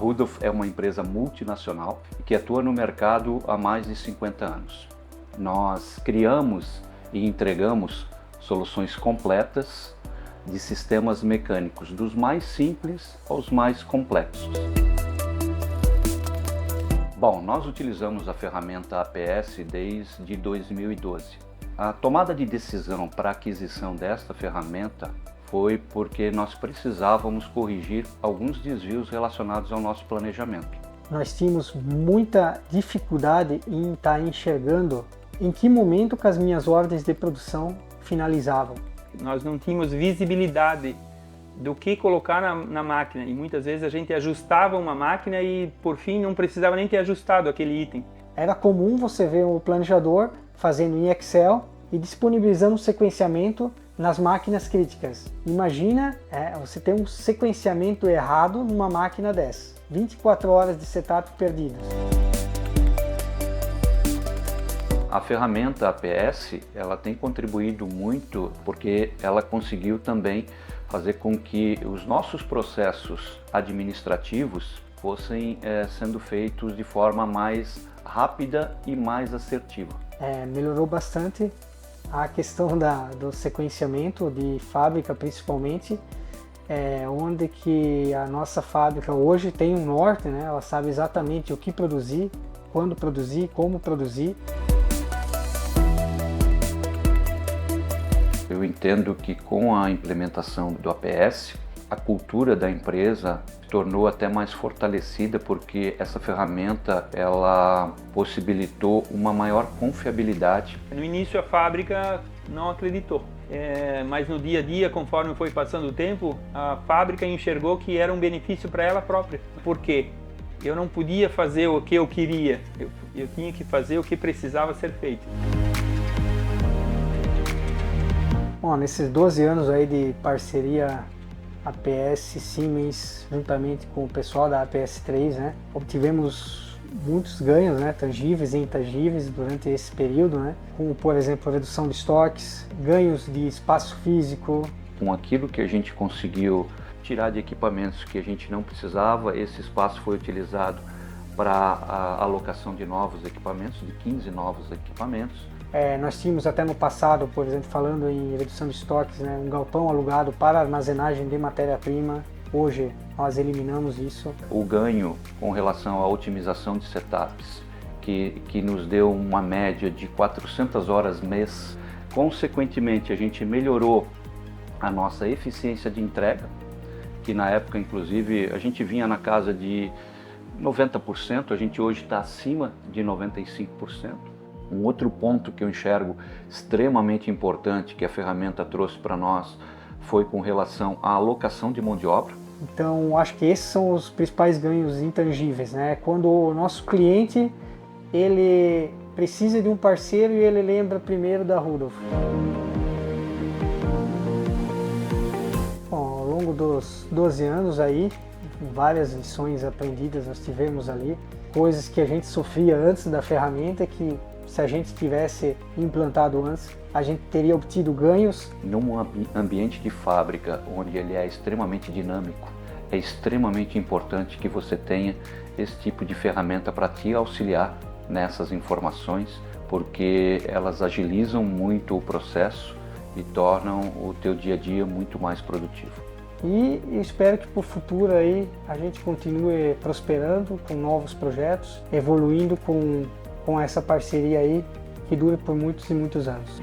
Rudolph é uma empresa multinacional que atua no mercado há mais de 50 anos. Nós criamos e entregamos soluções completas de sistemas mecânicos, dos mais simples aos mais complexos. Bom, nós utilizamos a ferramenta APS desde 2012. A tomada de decisão para a aquisição desta ferramenta foi porque nós precisávamos corrigir alguns desvios relacionados ao nosso planejamento. Nós tínhamos muita dificuldade em estar enxergando em que momento que as minhas ordens de produção finalizavam. Nós não tínhamos visibilidade do que colocar na máquina e muitas vezes a gente ajustava uma máquina e por fim não precisava nem ter ajustado aquele item. Era comum você ver o planejador fazendo em Excel e disponibilizando um sequenciamento nas máquinas críticas. Imagina você ter um sequenciamento errado numa máquina dessa. 24 horas de setup perdidas. A ferramenta APS, ela tem contribuído muito porque ela conseguiu também fazer com que os nossos processos administrativos fossem sendo feitos de forma mais rápida e mais assertiva. Melhorou bastante a questão do sequenciamento de fábrica, principalmente, onde que a nossa fábrica hoje tem um norte, né? Ela sabe exatamente o que produzir, quando produzir, como produzir. Eu entendo que com a implementação do APS, a cultura da empresa se tornou até mais fortalecida porque essa ferramenta ela possibilitou uma maior confiabilidade. No início a fábrica não acreditou, mas no dia a dia, conforme foi passando o tempo, a fábrica enxergou que era um benefício para ela própria. Por quê? Eu não podia fazer o que eu queria, eu tinha que fazer o que precisava ser feito. Bom, nesses 12 anos aí de parceria APS Siemens, juntamente com o pessoal da APS3, né, obtivemos muitos ganhos, né, tangíveis e intangíveis durante esse período, né, como, por exemplo, a redução de estoques, ganhos de espaço físico. Com aquilo que a gente conseguiu tirar de equipamentos que a gente não precisava, esse espaço foi utilizado para a alocação de novos equipamentos, de 15 novos equipamentos. Nós tínhamos até no passado, por exemplo, falando em redução de estoques, né, um galpão alugado para armazenagem de matéria-prima. Hoje nós eliminamos isso. O ganho com relação à otimização de setups, que nos deu uma média de 400 horas mês. Consequentemente, a gente melhorou a nossa eficiência de entrega, que na época, inclusive, a gente vinha na casa de 90%, a gente hoje está acima de 95%. Um outro ponto que eu enxergo extremamente importante que a ferramenta trouxe para nós foi com relação à alocação de mão de obra. Então, acho que esses são os principais ganhos intangíveis, né? Quando o nosso cliente ele precisa de um parceiro e ele lembra primeiro da Rudolph. Bom, ao longo dos 12 anos aí, várias lições aprendidas nós tivemos ali, coisas que a gente sofria antes da ferramenta que se a gente tivesse implantado antes, a gente teria obtido ganhos. Num ambiente de fábrica, onde ele é extremamente dinâmico, é extremamente importante que você tenha esse tipo de ferramenta para te auxiliar nessas informações, porque elas agilizam muito o processo e tornam o teu dia a dia muito mais produtivo. E espero que para o futuro aí a gente continue prosperando com novos projetos, evoluindo com essa parceria aí que dura por muitos e muitos anos.